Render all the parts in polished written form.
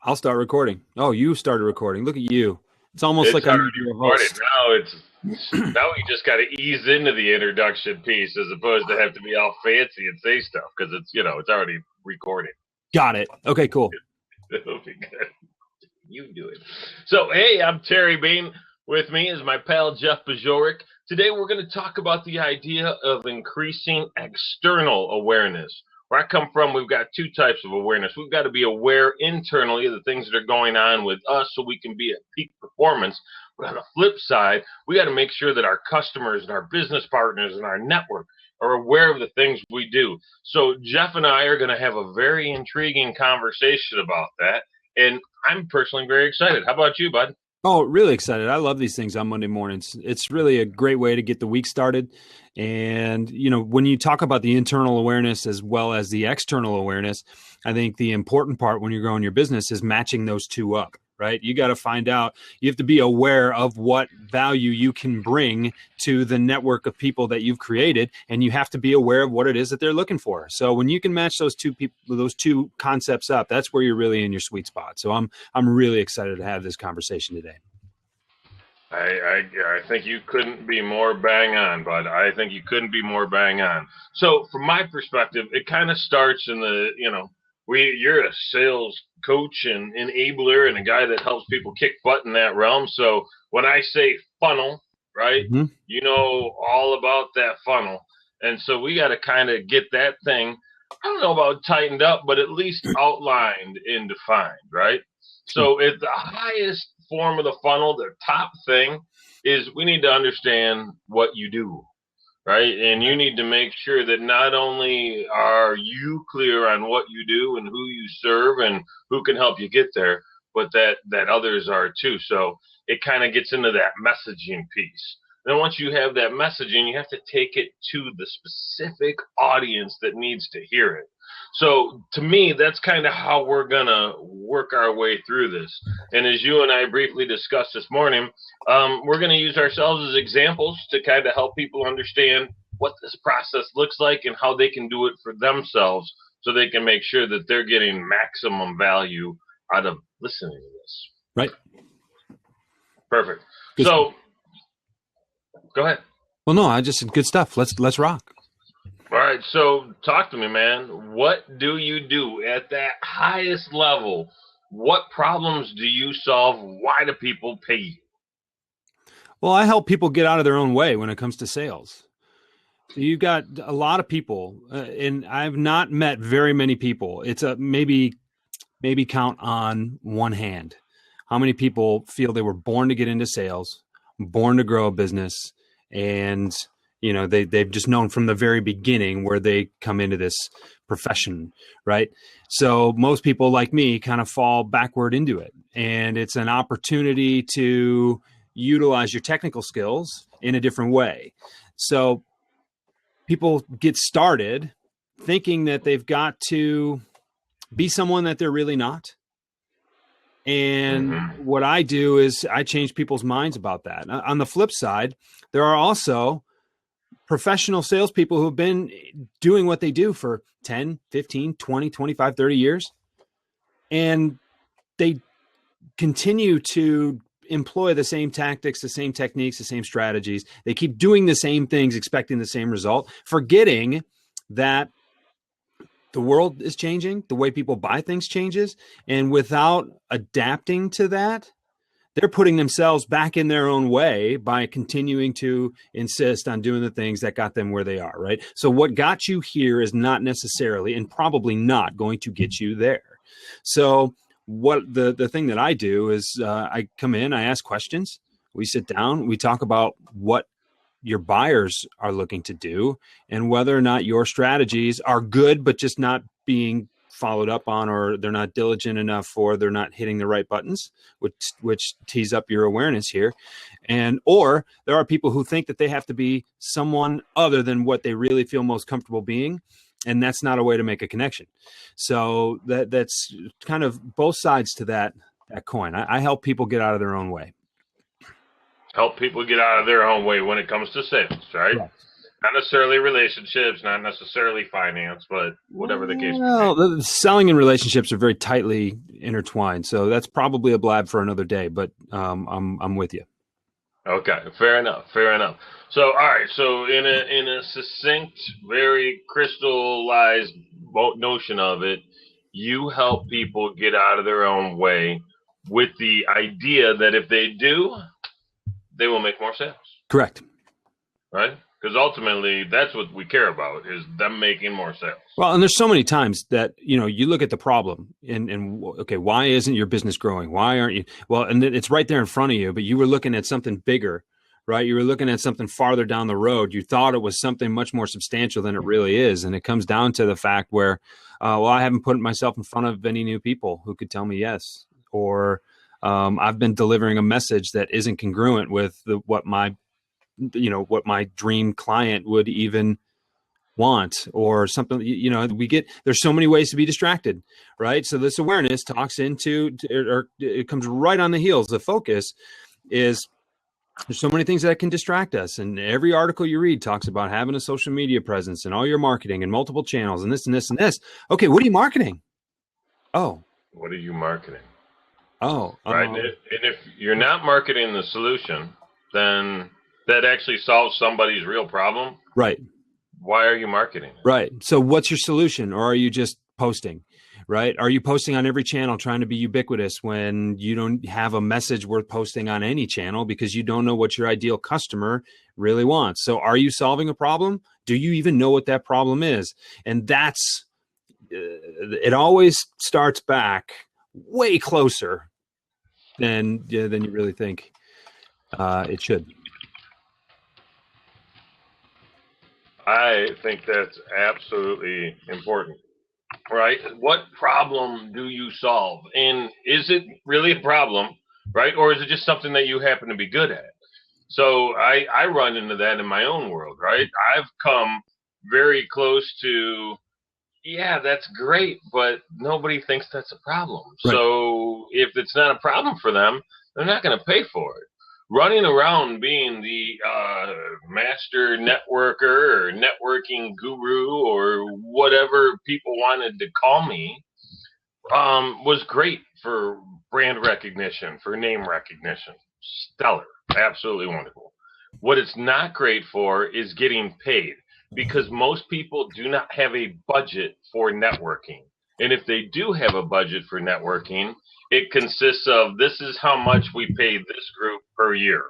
I'll start recording. Oh, you started recording. Look at you. It's almost It's like I'm already your recorded. host. Now we just got to ease into the introduction piece as opposed to have to be all fancy and say stuff because it's already recording. Got it. Okay, cool. It'll be good. You do it. So, hey, I'm Terry Bean. With me is my pal Jeff Bajorek. Today we're going to talk about the idea of increasing external awareness. Where I come from, we've got two types of awareness. We've got to be aware internally of the things that are going on with us so we can be at peak performance. But on the flip side, we got to make sure that our customers and our business partners and our network are aware of the things we do. So Jeff and I are going to have a very intriguing conversation about that. And I'm personally very excited. How about you, bud? Oh, really excited. I love these things on Monday mornings. It's really a great way to get the week started. And, when you talk about the internal awareness as well as the external awareness, I think the important part when you're growing your business is matching those two up, right? You got to find out, you have to be aware of what value you can bring to the network of people that you've created, and you have to be aware of what it is that they're looking for. So when you can match those two concepts up, that's where you're really in your sweet spot. So I'm really excited to have this conversation today. I think you couldn't be more bang on, bud. I think you couldn't be more bang on. So from my perspective, it kind of starts in you're a sales coach and enabler and a guy that helps people kick butt in that realm. So when I say funnel, right, You know all about that funnel. And so we got to kind of get that thing, I don't know about tightened up, but at least outlined and defined, right? So at the highest form of the funnel, the top thing is we need to understand what you do, right? And you need to make sure that not only are you clear on what you do and who you serve and who can help you get there, but that others are too. So it kind of gets into that messaging piece. Then once you have that messaging, you have to take it to the specific audience that needs to hear it. So to me, that's kind of how we're going to work our way through this. And as you and I briefly discussed this morning, we're going to use ourselves as examples to kind of help people understand what this process looks like and how they can do it for themselves so they can make sure that they're getting maximum value out of listening to this. Right. Perfect. So go ahead. Well, no, I just said good stuff. Let's rock. All right, so talk to me, man. What do you do at that highest level? What problems do you solve? Why do people pay you? Well, I help people get out of their own way when it comes to sales. You've got a lot of people, and I've not met very many people. It's a maybe count on one hand how many people feel they were born to get into sales, born to grow a business, and they've just known from the very beginning where they come into this profession, right? So most people like me kind of fall backward into it. And it's an opportunity to utilize your technical skills in a different way. So people get started thinking that they've got to be someone that they're really not. And what I do is I change people's minds about that. On the flip side, there are also professional salespeople who have been doing what they do for 10, 15, 20, 25, 30 years. And they continue to employ the same tactics, the same techniques, the same strategies. They keep doing the same things, expecting the same result, forgetting that the world is changing, the way people buy things changes. And without adapting to that, they're putting themselves back in their own way by continuing to insist on doing the things that got them where they are, right? So what got you here is not necessarily and probably not going to get you there. So what the thing that I do is I come in, I ask questions, we sit down, we talk about what your buyers are looking to do and whether or not your strategies are good, but just not being followed up on, or they're not diligent enough, or they're not hitting the right buttons, which tees up your awareness here. Or there are people who think that they have to be someone other than what they really feel most comfortable being. And that's not a way to make a connection. So that's kind of both sides to that coin. I help people get out of their own way. Help people get out of their own way when it comes to sales, right? Not necessarily relationships, not necessarily finance, but whatever the case may be. Well, the selling and relationships are very tightly intertwined, so that's probably a blab for another day. But I'm with you. Okay, fair enough. Fair enough. So, all right. So, in a succinct, very crystallized notion of it, you help people get out of their own way with the idea that if they do, they will make more sales. Correct. Right? Because ultimately, that's what we care about is them making more sales. Well, and there's so many times that, you look at the problem and okay, why isn't your business growing? Why aren't you? Well, and it's right there in front of you, but you were looking at something bigger, right? You were looking at something farther down the road. You thought it was something much more substantial than it really is. And it comes down to the fact where, I haven't put myself in front of any new people who could tell me yes, or I've been delivering a message that isn't congruent with what my dream client would even want, or something. There's so many ways to be distracted, right? So this awareness talks into, or it comes right on the heels. The focus is there's so many things that can distract us, and every article you read talks about having a social media presence and all your marketing and multiple channels and this and this and this. Okay, what are you marketing? Oh, what are you marketing? Oh, right. And if you're not marketing the solution, then that actually solves somebody's real problem. Right. Why are you marketing it? Right. So what's your solution? Or are you just posting? Right. Are you posting on every channel trying to be ubiquitous when you don't have a message worth posting on any channel because you don't know what your ideal customer really wants? So are you solving a problem? Do you even know what that problem is? And that's, it always starts back way closer than you really think it should. I think that's absolutely important, right? What problem do you solve? And is it really a problem, right? Or is it just something that you happen to be good at? So I run into that in my own world, right? I've come very close to, yeah, that's great, but nobody thinks that's a problem. Right. So if it's not a problem for them, they're not going to pay for it. Running around being the master networker or networking guru or whatever people wanted to call me was great for brand recognition, for name recognition. Stellar. Absolutely wonderful. What it's not great for is getting paid, because most people do not have a budget for networking. And if they do have a budget for networking, it consists of, this is how much we pay this group per year.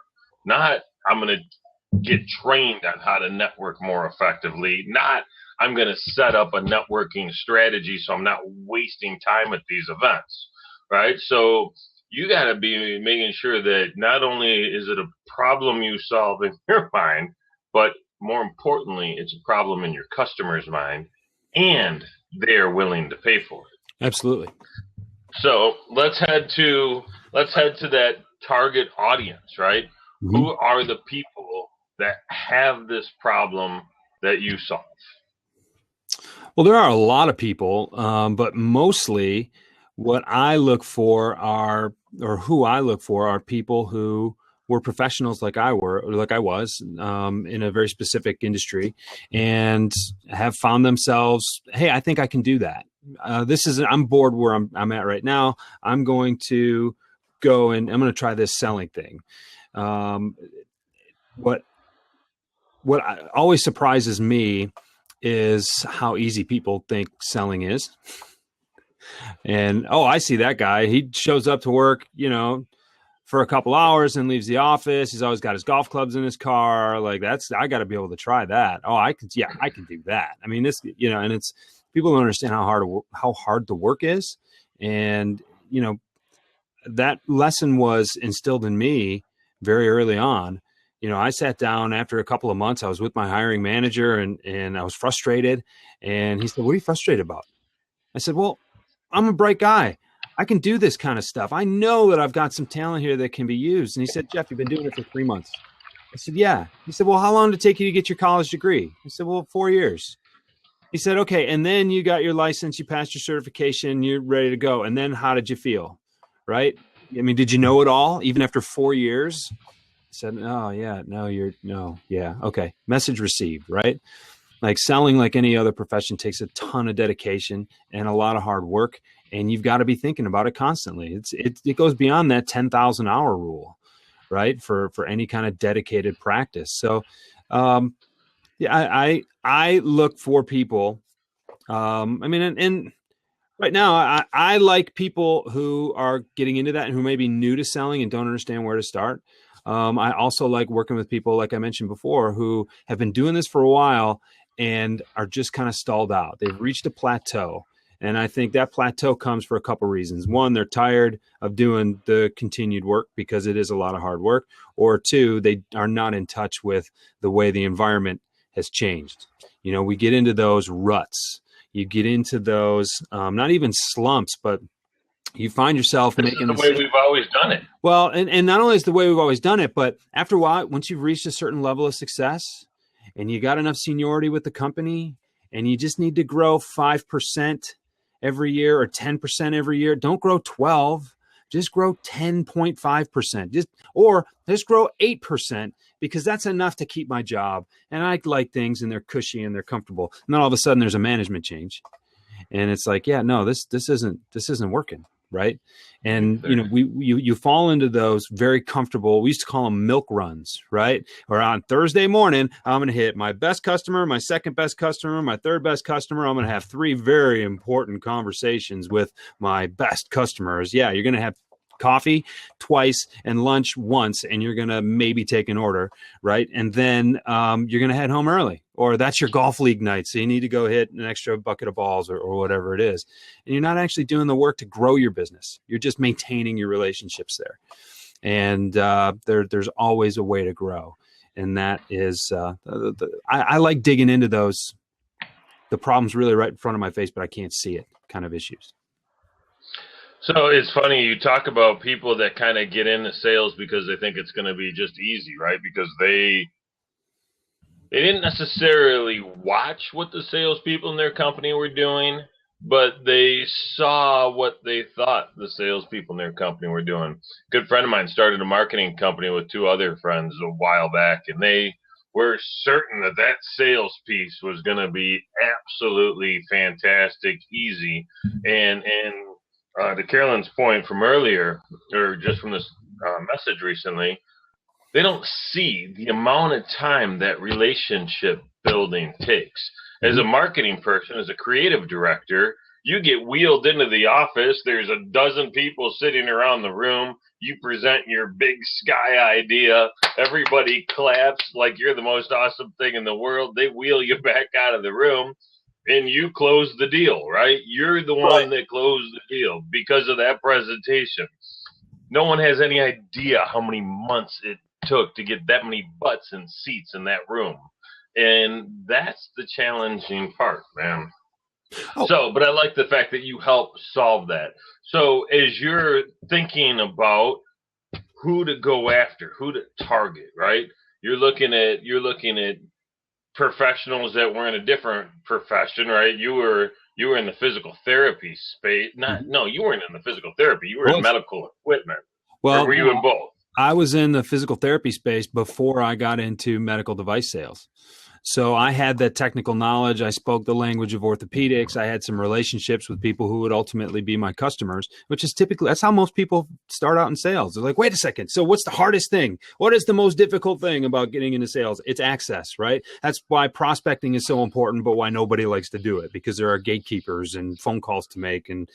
Not, I'm going to get trained on how to network more effectively. Not, I'm going to set up a networking strategy so I'm not wasting time at these events, right? So you got to be making sure that not only is it a problem you solve in your mind, but more importantly, it's a problem in your customer's mind, and they're willing to pay for it. Absolutely. So let's head to that target audience, right? Mm-hmm. Who are the people that have this problem that you solve? Well, there are a lot of people, but mostly what I look for are people who were professionals like I was in a very specific industry, and have found themselves, hey, I think I can do that. I'm bored where I'm at right now. I'm going to go and I'm going to try this selling thing. What always surprises me is how easy people think selling is. And, I see that guy. He shows up to work, for a couple hours and leaves the office. He's always got his golf clubs in his car. Like, I got to be able to try that. I can do that. I mean, this, and it's, people don't understand how hard the work is. And, that lesson was instilled in me very early on. I sat down after a couple of months. I was with my hiring manager and I was frustrated. And he said, "What are you frustrated about?" I said, "Well, I'm a bright guy. I can do this kind of stuff. I know that I've got some talent here that can be used." And he said, "Jeff, you've been doing it for 3 months." I said, "Yeah." He said, "Well, how long did it take you to get your college degree?" I said, "Well, 4 years." He said, "Okay. And then you got your license, you passed your certification, you're ready to go. And then how did you feel?" Right? I mean, did you know it all even after 4 years? said, oh yeah, no, yeah. Okay. Message received, right? Like selling, like any other profession, takes a ton of dedication and a lot of hard work. And you've got to be thinking about it constantly. It goes beyond that 10,000 hour rule, right? For any kind of dedicated practice. So, yeah, I look for people. I mean, and right now, I like people who are getting into that and who may be new to selling and don't understand where to start. I also like working with people, like I mentioned before, who have been doing this for a while and are just kind of stalled out. They've reached a plateau. And I think that plateau comes for a couple reasons. One, they're tired of doing the continued work because it is a lot of hard work. Or two, they are not in touch with the way the environment has changed. You know, we get into those ruts. You get into those, not even slumps, but you find yourself making the way we've always done it. Well, and not only is the way we've always done it, but after a while, once you've reached a certain level of success and you got enough seniority with the company and you just need to grow 5% every year or 10% every year, don't grow 12, just grow 10.5%, just grow 8%, because that's enough to keep my job. And I like things and they're cushy and they're comfortable. And then all of a sudden there's a management change. And it's like, yeah, no, this isn't working. Right. And, you know, you fall into those very comfortable, we used to call them milk runs, right? Or on Thursday morning, I'm going to hit my best customer, my second best customer, my third best customer. I'm going to have 3 very important conversations with my best customers. Yeah. You're going to have coffee twice and lunch once, and you're going to maybe take an order. Right. And then you're going to head home early, or that's your golf league night. So you need to go hit an extra bucket of balls or whatever it is. And you're not actually doing the work to grow your business. You're just maintaining your relationships there. And there's always a way to grow. And that is, I like digging into those, the problem's really right in front of my face, but I can't see it kind of issues. So it's funny, you talk about people that kind of get into sales because they think it's going to be just easy, right? Because they didn't necessarily watch what the salespeople in their company were doing, but they saw what they thought the salespeople in their company were doing. A good friend of mine started a marketing company with 2 other friends a while back, and they were certain that sales piece was going to be absolutely fantastic, easy, and to Carolyn's point from earlier, or just from this message recently, they don't see the amount of time that relationship building takes. As a marketing person, as a creative director, you get wheeled into the office. There's a dozen people sitting around the room. You present your big sky idea. Everybody claps like you're the most awesome thing in the world. They wheel you back out of the room. And you close the deal, right? You're the one that closed the deal because of that presentation. No one has any idea how many months it took to get that many butts and seats in that room. And that's the challenging part, man. But I like the fact that you help solve that. So as you're thinking about who to go after, who to target, right? You're looking at professionals that were in a different profession, right? You were in the physical therapy space. You weren't in the physical therapy. You were in medical equipment. Well, or were you in both? I was in the physical therapy space before I got into medical device sales. So I had that technical knowledge. I spoke the language of orthopedics. I had some relationships with people who would ultimately be my customers, which is typically, that's how most people start out in sales. They're like, wait a second. So what's the hardest thing? What is the most difficult thing about getting into sales? It's access, right? That's why prospecting is so important, but why nobody likes to do it, because there are gatekeepers and phone calls to make and,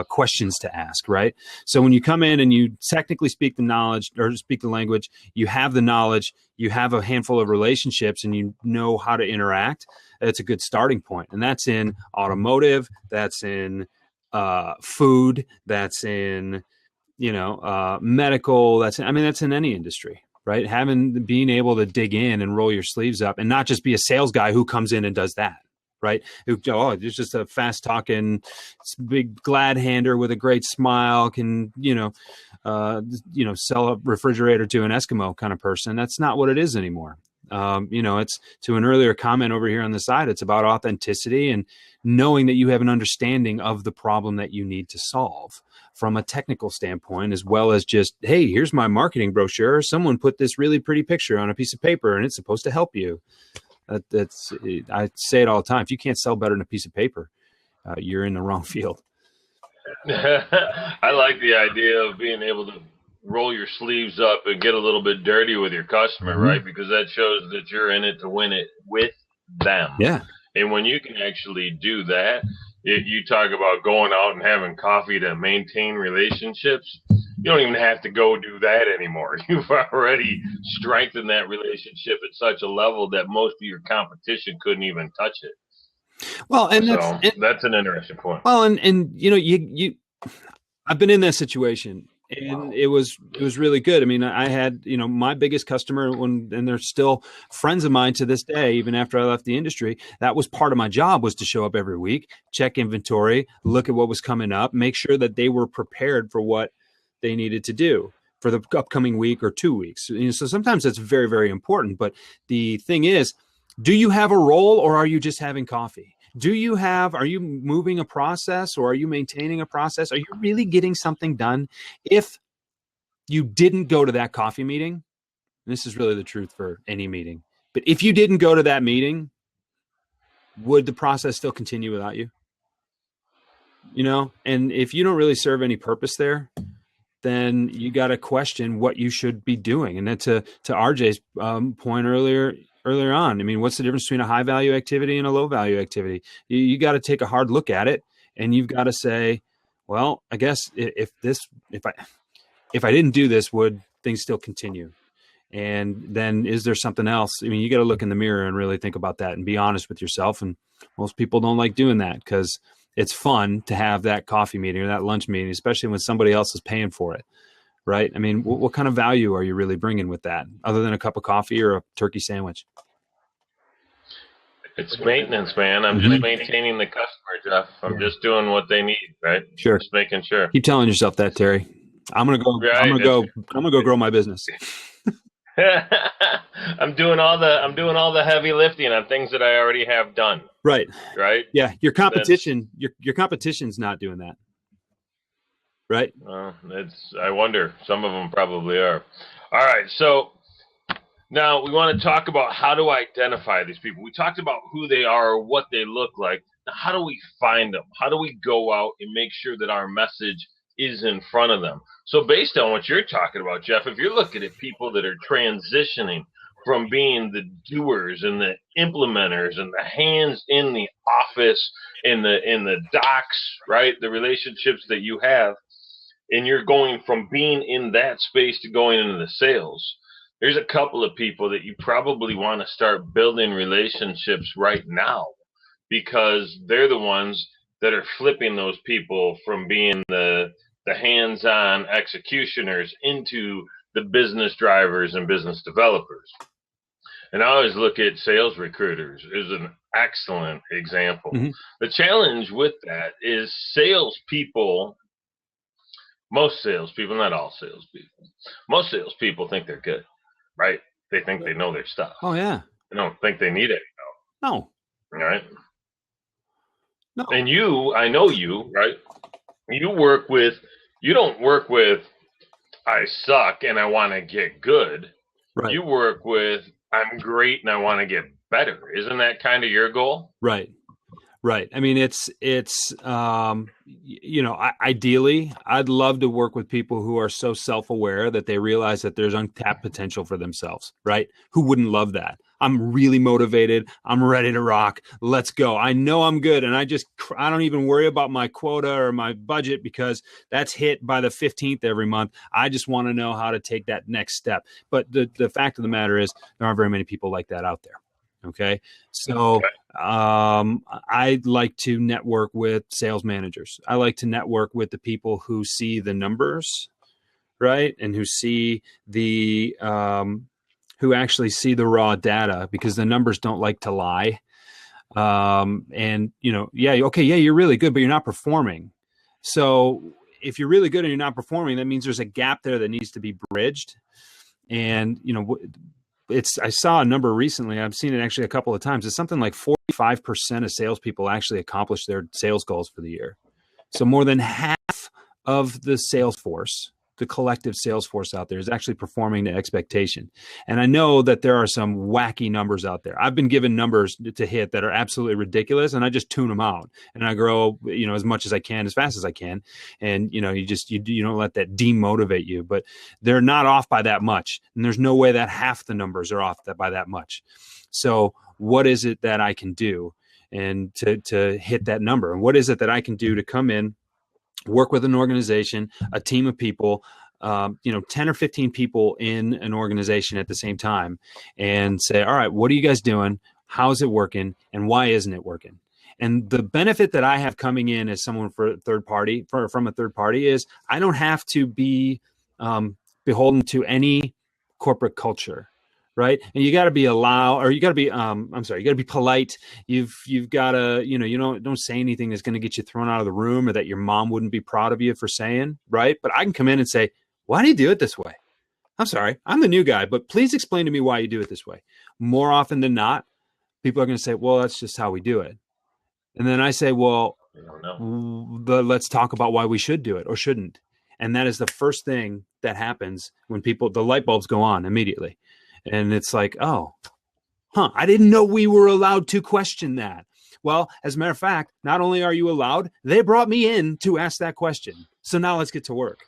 questions to ask, right? So when you come in and you technically speak the knowledge or speak the language, you have the knowledge, you have a handful of relationships, and you know how to interact. It's a good starting point. And that's in automotive, that's in food, that's in, medical, that's in any industry, right? Being able to dig in and roll your sleeves up and not just be a sales guy who comes in and does that. Right? There's just a fast talking, big glad hander with a great smile can, sell a refrigerator to an Eskimo kind of person. That's not what it is anymore. It's to an earlier comment over here on the side. It's about authenticity and knowing that you have an understanding of the problem that you need to solve from a technical standpoint, as well as just, hey, here's my marketing brochure. Someone put this really pretty picture on a piece of paper and it's supposed to help you. I say it all the time. If you can't sell better than a piece of paper, you're in the wrong field. I like the idea of being able to roll your sleeves up and get a little bit dirty with your customer, right? Because that shows that you're in it to win it with them. Yeah. And when you can actually do that, you talk about going out and having coffee to maintain relationships. You don't even have to go do that anymore. You've already strengthened that relationship at such a level that most of your competition couldn't even touch it. Well, and that's an interesting point. Well, and I've been in that situation, and it was really good. I mean, I had, my biggest customer and they're still friends of mine to this day, even after I left the industry. That was part of my job, was to show up every week, check inventory, look at what was coming up, make sure that they were prepared for what they needed to do for the upcoming week or 2 weeks. So sometimes that's very, very important. But the thing is, do you have a role, or are you just having coffee? Are you moving a process, or are you maintaining a process? Are you really getting something done? If you didn't go to that coffee meeting, and this is really the truth for any meeting, but if you didn't go to that meeting, would the process still continue without you? And if you don't really serve any purpose there, then you got to question what you should be doing. And then to RJ's point earlier on, I mean, what's the difference between a high value activity and a low value activity? You got to take a hard look at it, and you've got to say, well, I guess if I didn't do this, would things still continue? And then is there something else? I mean, you got to look in the mirror and really think about that and be honest with yourself. And most people don't like doing that because it's fun to have that coffee meeting or that lunch meeting, especially when somebody else is paying for it. Right? I mean, what kind of value are you really bringing with that, other than a cup of coffee or a turkey sandwich? It's maintenance, man. I'm just maintaining the customer, Jeff. I'm just doing what they need, right? Sure. Just making sure. Keep telling yourself that, Terry. I'm gonna go. Right. I'm gonna go grow my business. I'm doing all the heavy lifting on things that I already have done. Right. Right. Yeah. Your competition. Your competition's not doing that. Right. I wonder. Some of them probably are. All right. So now we want to talk about how to identify these people. We talked about who they are or what they look like. Now, how do we find them? How do we go out and make sure that our message is in front of them? So based on what you're talking about, Jeff, if you're looking at people that are transitioning from being the doers and the implementers and the hands in the office, in the docs, right, the relationships that you have, and you're going from being in that space to going into the sales, there's a couple of people that you probably want to start building relationships right now, because they're the ones that are flipping those people from being the hands-on executioners into the business drivers and business developers. And I always look at sales recruiters as an excellent example. Mm-hmm. The challenge with that is salespeople. Most salespeople, not all salespeople, most salespeople think they're good, right? They think they know their stuff. Oh, yeah. They don't think they need it. No. All right? No. And I know you, right? You don't work with, I suck and I want to get good. Right. You work with, I'm great and I want to get better. Isn't that kind of your goal? Right. Right. I mean, ideally, I'd love to work with people who are so self-aware that they realize that there's untapped potential for themselves, right? Who wouldn't love that? I'm really motivated. I'm ready to rock. Let's go. I know I'm good. And I don't even worry about my quota or my budget because that's hit by the 15th every month. I just want to know how to take that next step. But the fact of the matter is there aren't very many people like that out there. Okay. So I like to network with sales managers. I like to network with the people who see the numbers, right? And who see who actually see the raw data, because the numbers don't like to lie. You're really good, but you're not performing. So if you're really good and you're not performing, that means there's a gap there that needs to be bridged. And, I saw a number recently. I've seen it actually a couple of times. It's something like 45% of salespeople actually accomplish their sales goals for the year. So more than half of the sales force, the collective sales force out there, is actually performing to expectation. And I know that there are some wacky numbers out there. I've been given numbers to hit that are absolutely ridiculous, and I just tune them out, and I grow, as much as I can, as fast as I can. And, you don't let that demotivate you, but they're not off by that much. And there's no way that half the numbers are off by that much. So what is it that I can do and to hit that number? And what is it that I can do to come in, work with an organization, a team of people, 10 or 15 people in an organization at the same time, and say, all right, what are you guys doing? How's it working? And why isn't it working? And the benefit that I have coming in as someone from a third party is I don't have to be beholden to any corporate culture. Right. And you got to be you got to be, you got to be polite. You've got to, don't say anything that's going to get you thrown out of the room or that your mom wouldn't be proud of you for saying. Right. But I can come in and say, why do you do it this way? I'm sorry, I'm the new guy, but please explain to me why you do it this way. More often than not, people are going to say, well, that's just how we do it. And then I say, well, let's talk about why we should do it or shouldn't. And that is the first thing that happens when the light bulbs go on immediately. And it's like, I didn't know we were allowed to question that. Well, as a matter of fact, not only are you allowed, they brought me in to ask that question. So now let's get to work.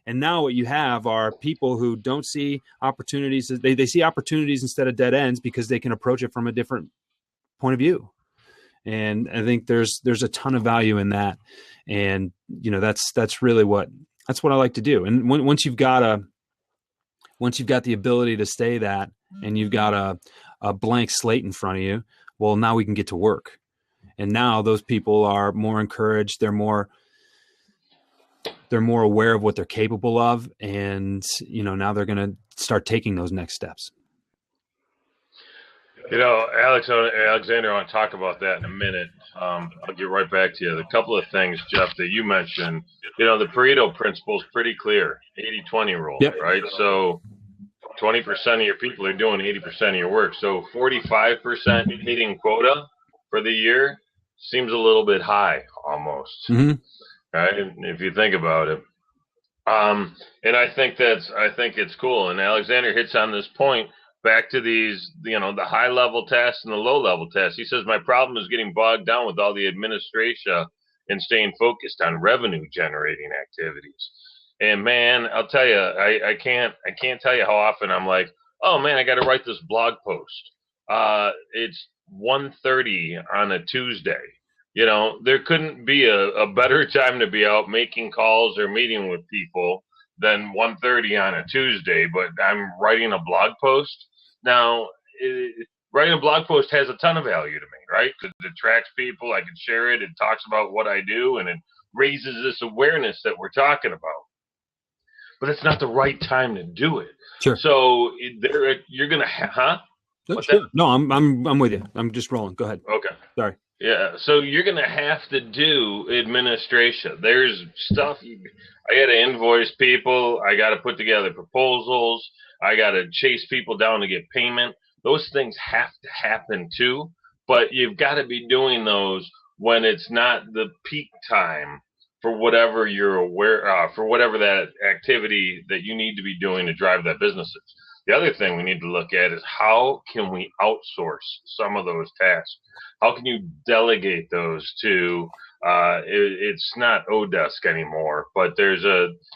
And now what you have are people who don't see opportunities. They see opportunities instead of dead ends because they can approach it from a different point of view. And I think there's a ton of value in that. And, that's really what I like to do. And once you've got the ability to say that, and you've got a blank slate in front of you, well, now we can get to work. And now those people are more encouraged. They're more aware of what they're capable of. And, now they're going to start taking those next steps. Alexander, I want to talk about that in a minute. I'll get right back to you. The couple of things, Jeff, that you mentioned, the Pareto principle is pretty clear, 80-20 rule, yep. Right? So 20% of your people are doing 80% of your work. So 45% hitting quota for the year seems a little bit high almost, right? If you think about it. And I think it's cool. And Alexander hits on this point. Back to these, the high level tests and the low level tests. He says, my problem is getting bogged down with all the administration and staying focused on revenue generating activities. And man, I'll tell you, I can't tell you how often I'm like, oh man, I got to write this blog post. It's 1:30 on a Tuesday. There couldn't be a better time to be out making calls or meeting with people than 1:30 on a Tuesday, but I'm writing a blog post. Now, writing a blog post has a ton of value to me, right? Because it attracts people. I can share it. It talks about what I do, and it raises this awareness that we're talking about. But it's not the right time to do it. Sure. So you're going to, Sure. No, I'm with you. I'm just rolling. Go ahead. Okay. Sorry. Yeah, so you're going to have to do administration. There's stuff. I got to invoice people. I got to put together proposals. I got to chase people down to get payment. Those things have to happen too, but you've got to be doing those when it's not the peak time for whatever you're aware for whatever that activity that you need to be doing to drive that business is. The other thing we need to look at is how can we outsource some of those tasks? How can you delegate those to, it's not Odesk anymore, but there's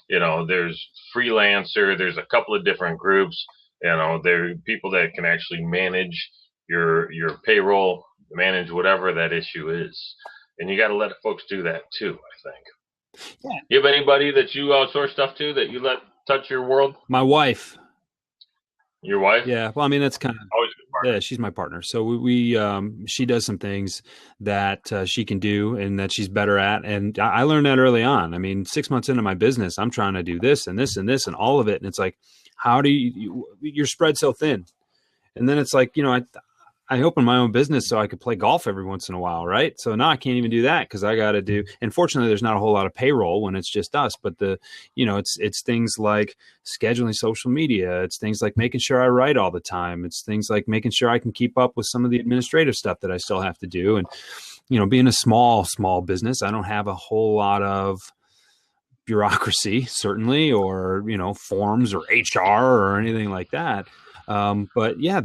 there's freelancer, there's a couple of different groups, there are people that can actually manage your payroll, manage whatever that issue is. And you got to let folks do that too, I think. Yeah. You have anybody that you outsource stuff to that you let touch your world? My wife. Your wife? Yeah. Well, I mean, that's kind of always a good partner. Yeah, she's my partner. So we she does some things that she can do and that she's better at. And I learned that early on. I mean, 6 months into my business, I'm trying to do this and this and this and all of it. And it's like, how do you're spread so thin. And then it's like, I I opened my own business so I could play golf every once in a while, right? So now I can't even do that because I got to do. And fortunately, there's not a whole lot of payroll when it's just us. But it's things like scheduling social media. It's things like making sure I write all the time. It's things like making sure I can keep up with some of the administrative stuff that I still have to do. And being a small business, I don't have a whole lot of bureaucracy, certainly, or forms or HR or anything like that. But yeah,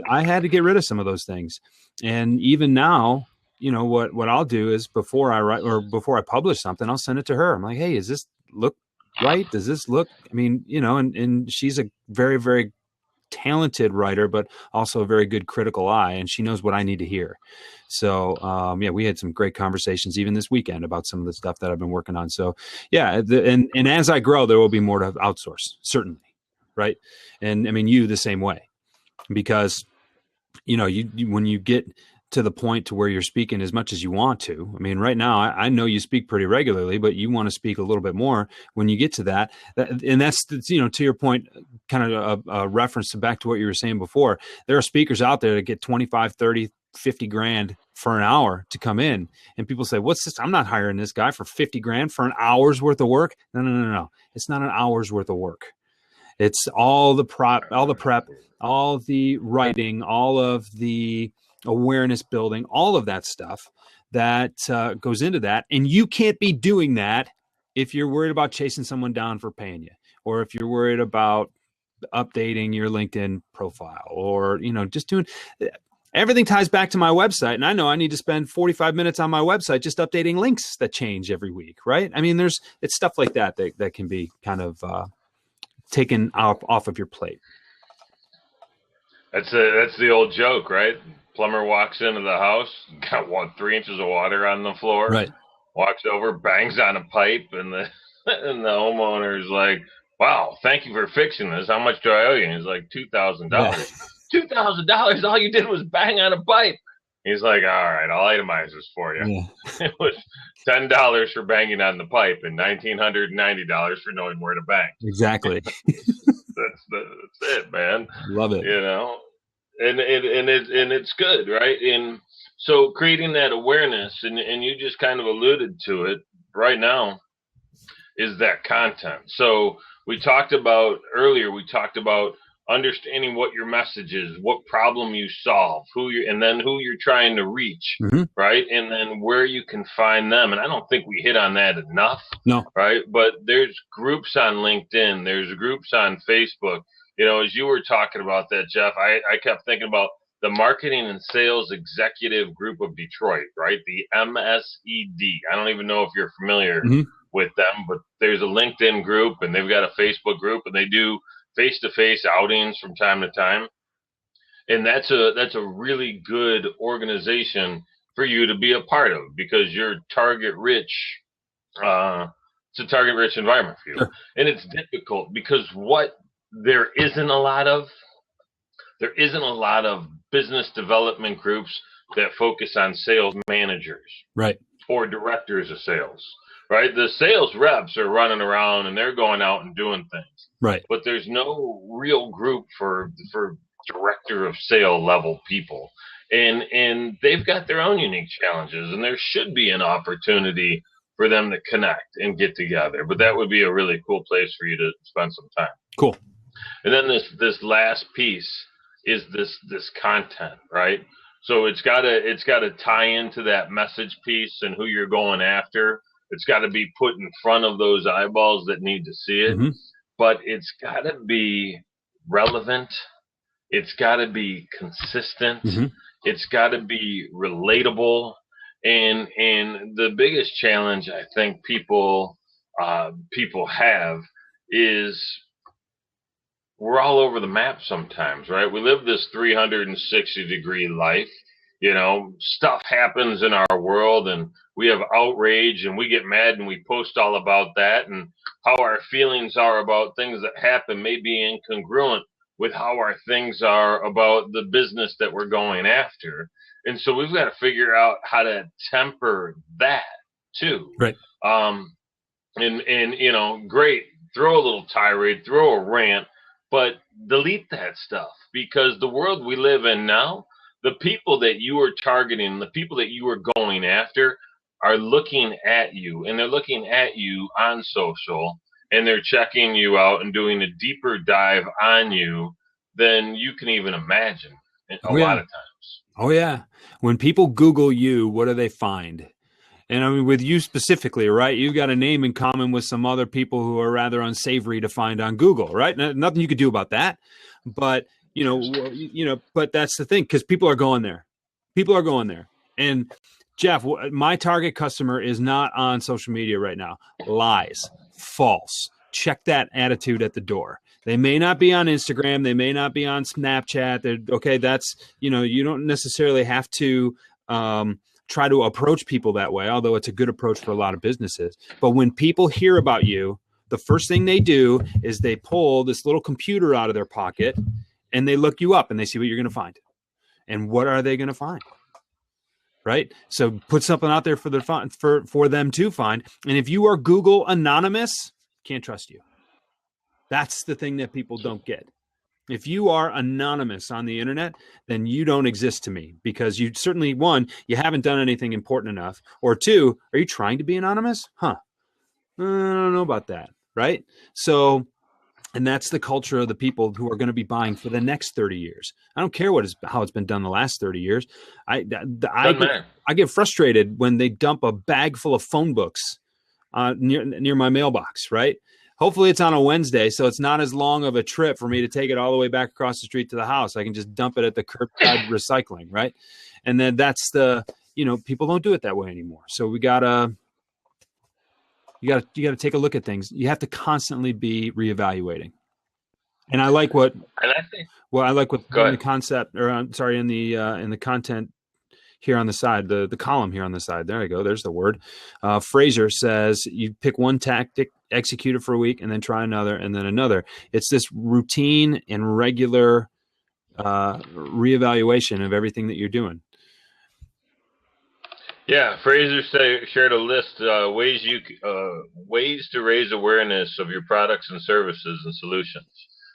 I had to get rid of some of those things. And even now, what I'll do is before I write or before I publish something, I'll send it to her. I'm like, hey, does this look right? Does this look, and she's a very, very talented writer, but also a very good critical eye, and she knows what I need to hear. So we had some great conversations even this weekend about some of the stuff that I've been working on. So yeah, and as I grow, there will be more to outsource, certainly, right? And I mean, you the same way, because you when you get to the point to where you're speaking as much as you want to. I mean, right now, I know you speak pretty regularly, but you want to speak a little bit more when you get to that. And that's, to your point, kind of a reference back to what you were saying before. There are speakers out there that get 25, 30, 50 grand for an hour to come in. And people say, what's this? I'm not hiring this guy for 50 grand for an hour's worth of work. No. It's not an hour's worth of work. It's all the prep, all the writing, all of the awareness building, all of that stuff that goes into that. And you can't be doing that if you're worried about chasing someone down for paying you, or if you're worried about updating your LinkedIn profile, or, just doing everything ties back to my website. And I know I need to spend 45 minutes on my website just updating links that change every week. Right. I mean, it's stuff like that can be kind of taken off of your plate. That's the old joke, right? Plumber walks into the house, got 3 inches of water on the floor. Right. Walks over, bangs on a pipe, and the homeowner is like, "Wow, thank you for fixing this. How much do I owe you?" And he's like, $2,000. Yeah. $2,000? All you did was bang on a pipe. He's like, "All right, I'll itemize this for you." Yeah. It was $10 for banging on the pipe and $1,990 for knowing where to bang. Exactly. That's it, man. Love it. And it's good, right? And so creating that awareness, and you just kind of alluded to it right now, is that content. So we talked about understanding what your message is, what problem you solve, who you're trying to reach, mm-hmm. right? And then where you can find them. And I don't think we hit on that enough. No. Right? But there's groups on LinkedIn, there's groups on Facebook. As you were talking about that, Jeff, I kept thinking about the Marketing and Sales Executive Group of Detroit, right? The MSED. I don't even know if you're familiar mm-hmm. with them, but there's a LinkedIn group and they've got a Facebook group, and they do face-to-face outings from time to time. And that's a really good organization for you to be a part of, because you're target rich. It's a target rich environment for you. Sure. And it's difficult because there isn't a lot of business development groups that focus on sales managers, right, or directors of sales, right? The sales reps are running around and they're going out and doing things, right? But there's no real group for director of sale level people, and they've got their own unique challenges, and there should be an opportunity for them to connect and get together. But that would be a really cool place for you to spend some time. Cool. And then this last piece is this content, right? So it's got to tie into that message piece and who you're going after. It's got to be put in front of those eyeballs that need to see it. Mm-hmm. But it's got to be relevant. It's got to be consistent. Mm-hmm. It's got to be relatable. And the biggest challenge I think people have is we're all over the map sometimes, right? We live this 360-degree life. Stuff happens in our world and we have outrage and we get mad and we post all about that, and how our feelings are about things that happen may be incongruent with how our things are about the business that we're going after. And so we've got to figure out how to temper that too. Right. Great, throw a little tirade, throw a rant, but delete that stuff, because the world we live in now, the people that you are targeting, the people that you are going after are looking at you, and they're looking at you on social, and they're checking you out and doing a deeper dive on you than you can even imagine a Oh lot yeah. of times. Oh yeah. When people Google you, what do they find? And I mean, with you specifically, right? You've got a name in common with some other people who are rather unsavory to find on Google, right? Nothing you could do about that. But but that's the thing, because people are going there. People are going there. And Jeff, my target customer is not on social media right now. Lies, false. Check that attitude at the door. They may not be on Instagram. They may not be on Snapchat. Okay, that's, you don't necessarily have to try to approach people that way, although it's a good approach for a lot of businesses. But when people hear about you, the first thing they do is they pull this little computer out of their pocket and they look you up and they see what you're going to find. And what are they going to find? Right? So put something out there for them to find. And if you are Google anonymous, can't trust you. That's the thing that people don't get. If you are anonymous on the internet, then you don't exist to me, because you certainly, one, you haven't done anything important enough, or two, are you trying to be anonymous? I don't know about that. Right? So, and that's the culture of the people who are going to be buying for the next 30 years. I don't care how it's been done the last 30 years. I get frustrated when they dump a bag full of phone books near my mailbox, right? Hopefully it's on a Wednesday, so it's not as long of a trip for me to take it all the way back across the street to the house. I can just dump it at the curbside recycling, right? And then that's people don't do it that way anymore. So you gotta take a look at things. You have to constantly be reevaluating. And I like what in the concept, or in the content here on the side, the column here on the side. There you go. There's the word. Fraser says you pick one tactic, execute it for a week, and then try another, and then another. It's this routine and regular reevaluation of everything that you're doing. Yeah, Fraser shared a list ways to raise awareness of your products and services and solutions.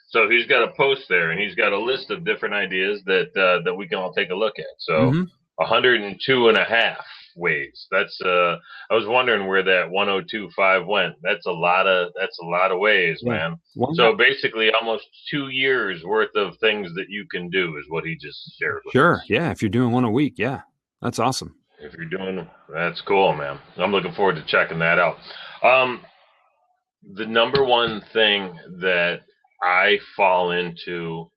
So he's got a post there, and he's got a list of different ideas that we can all take a look at. So 102 and a half ways. That's I was wondering where that 102.5 went. That's a lot of ways, man. So basically almost 2 years worth of things that you can do is what he just shared with us. Yeah, if you're doing one a week, yeah. That's awesome. If you're doing, that's cool, man. I'm looking forward to checking that out. The number one thing that I fall into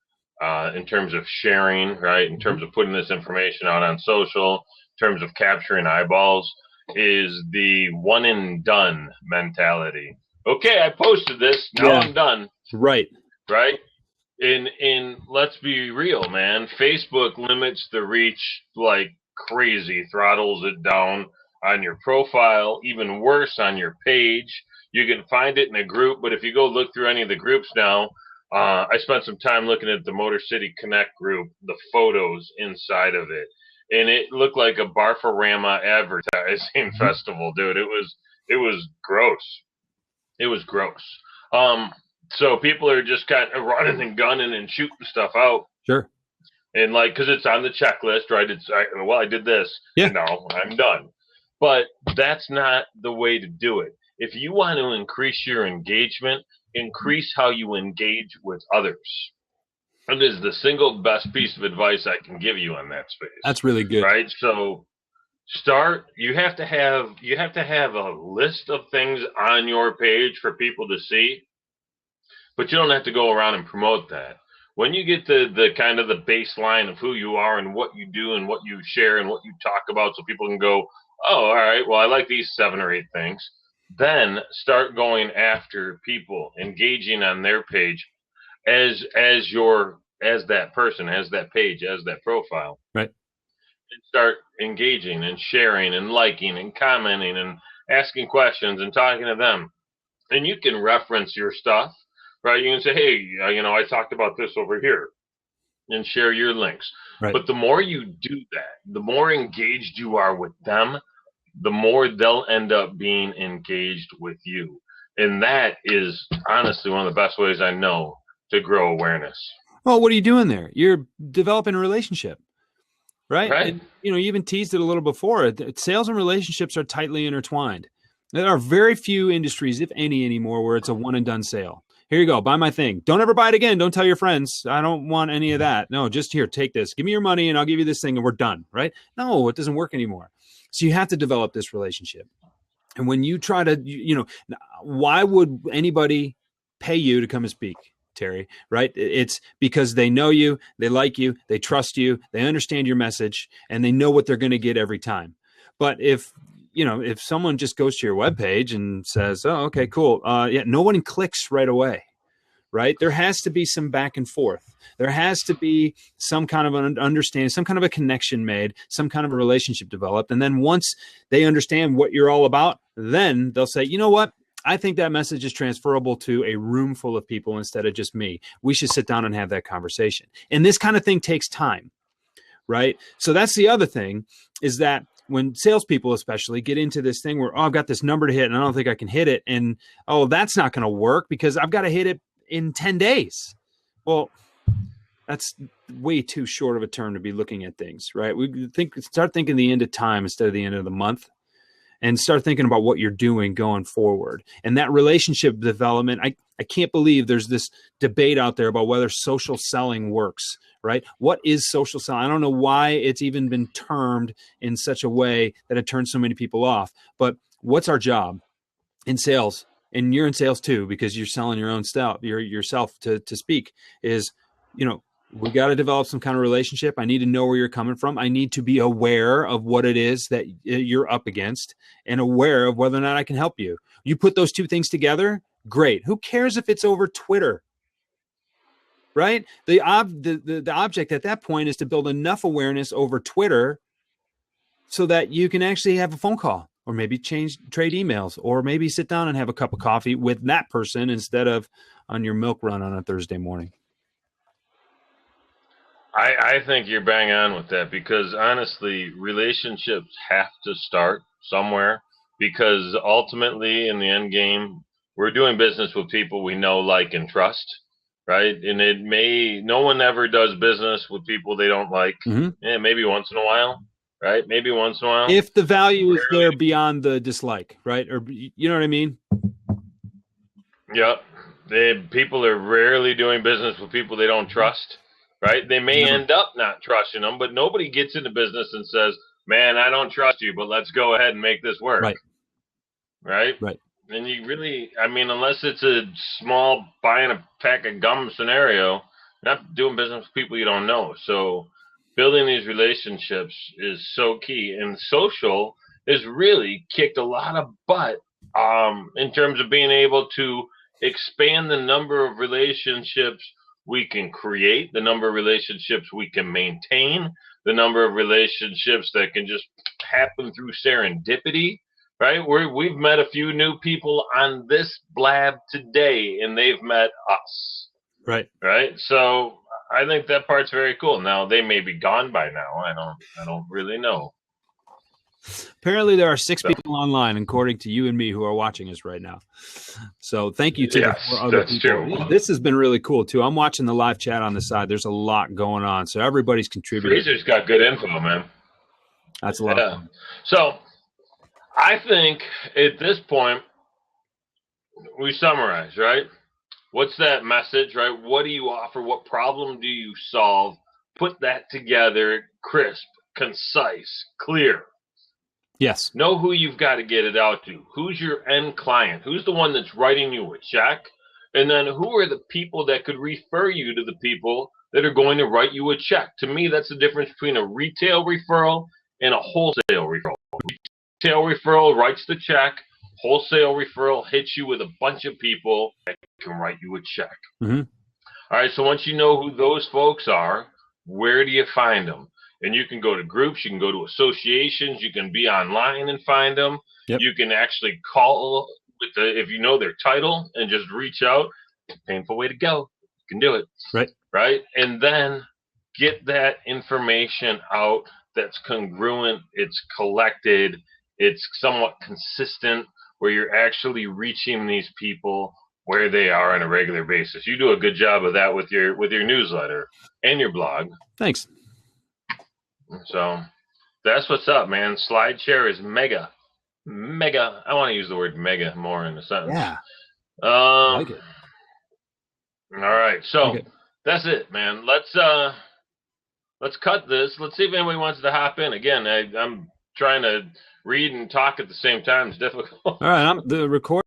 in terms of sharing, right, in terms of putting this information out on social, in terms of capturing eyeballs, is the one and done mentality. Okay, I posted this, now I'm done. Right. And let's be real, man. Facebook limits the reach like crazy, throttles it down on your profile, even worse on your page. You can find it in a group, but if you go look through any of the groups now, I spent some time looking at the Motor City Connect group, the photos inside of it, and it looked like a Barfarama advertising festival, dude. It was gross. It was gross. So people are just kind of running and gunning and shooting stuff out. Sure. And because it's on the checklist, right? I did this. Yeah. And now I'm done. But that's not the way to do it. If you want to increase your engagement, increase how you engage with others. It is the single best piece of advice I can give you on that space. That's really good. Right? So you have to have a list of things on your page for people to see, but you don't have to go around and promote that. When you get the kind of the baseline of who you are and what you do and what you share and what you talk about, so people can go, oh, all right, well, I like these 7 or 8 things. Then start going after people, engaging on their page as that person, as that page, as that profile. Right. And start engaging and sharing and liking and commenting and asking questions and talking to them. And you can reference your stuff, right? You can say, hey, I talked about this over here, and share your links. Right. But the more you do that, the more engaged you are with them, the more they'll end up being engaged with you. And that is honestly one of the best ways I know to grow awareness. Well, what are you doing there? You're developing a relationship. right? Right. And, you even teased it a little before. Sales and relationships are tightly intertwined. There are very few industries, if any anymore, where it's a one and done sale. Here you go, buy my thing. Don't ever buy it again. Don't tell your friends. I don't want any of that. No, just here, take this. Give me your money and I'll give you this thing and we're done, right? No, it doesn't work anymore. So you have to develop this relationship. And when you try to, why would anybody pay you to come and speak, Terry, right? It's because they know you, they like you, they trust you, they understand your message, and they know what they're going to get every time. But if someone just goes to your webpage and says, oh, okay, cool. No one clicks right away, right? There has to be some back and forth. There has to be some kind of an understanding, some kind of a connection made, some kind of a relationship developed. And then once they understand what you're all about, then they'll say, you know what? I think that message is transferable to a room full of people instead of just me. We should sit down and have that conversation. And this kind of thing takes time, right? So that's the other thing, is that when salespeople especially get into this thing where, oh, I've got this number to hit and I don't think I can hit it. And, oh, that's not going to work because I've got to hit it in 10 days. Well, that's way too short of a term to be looking at things, right? We start thinking the end of time instead of the end of the month, and start thinking about what you're doing going forward. And that relationship development, I can't believe there's this debate out there about whether social selling works, right? What is social selling? I don't know why it's even been termed in such a way that it turns so many people off. But what's our job in sales? And you're in sales too, because you're selling your own stuff, yourself to speak, is, we got to develop some kind of relationship. I need to know where you're coming from. I need to be aware of what it is that you're up against and aware of whether or not I can help you. You put those two things together, great. Who cares if it's over Twitter, right? The object at that point is to build enough awareness over Twitter so that you can actually have a phone call, or maybe trade emails, or maybe sit down and have a cup of coffee with that person instead of on your milk run on a Thursday morning. I think you're bang on with that, because honestly, relationships have to start somewhere, because ultimately in the end game, we're doing business with people we know, like, and trust, right? And no one ever does business with people they don't like. Mm-hmm. Maybe once in a while, right? Maybe once in a while. If the value is there beyond the dislike, right? Or, you know what I mean? Yep. People are rarely doing business with people they don't trust. Right? They may end up not trusting them, but nobody gets into business and says, man, I don't trust you, but let's go ahead and make this work. Right? And you really, unless it's a small buying a pack of gum scenario, you're not doing business with people you don't know. So building these relationships is so key. And social has really kicked a lot of butt in terms of being able to expand the number of relationships we can create, the number of relationships we can maintain, the number of relationships that can just happen through serendipity, right? We've met a few new people on this Blab today, and they've met us. Right. So I think that part's very cool. Now, they may be gone by now. I don't really know. Apparently there are 6 people online, according to you and me, who are watching us right now. So thank you to yes, other that's people. True. This has been really cool too. I'm watching the live chat on the side. There's a lot going on, so everybody's contributing. Fraser's got good info, man. That's a lot of fun. So I think at this point we summarize, right? What's that message, right? What do you offer? What problem do you solve? Put that together, crisp, concise, clear. Yes. Know who you've got to get it out to. Who's your end client? Who's the one that's writing you a check? And then who are the people that could refer you to the people that are going to write you a check? To me, that's the difference between a retail referral and a wholesale referral. Retail referral writes the check. Wholesale referral hits you with a bunch of people that can write you a check. Mm-hmm. All right, so once you know who those folks are, where do you find them? And you can go to groups, you can go to associations, you can be online and find them. Yep. You can actually call if you know their title and just reach out. Painful way to go. You can do it. Right? And then get that information out that's congruent, it's collected, it's somewhat consistent, where you're actually reaching these people where they are on a regular basis. You do a good job of that with your newsletter and your blog. Thanks. So that's what's up, man. SlideShare is mega. I want to use the word mega more in a sentence. Yeah. I like it. All right. So that's it, man. Let's cut this. Let's see if anybody wants to hop in. Again, I'm trying to read and talk at the same time. It's difficult. All right. The record.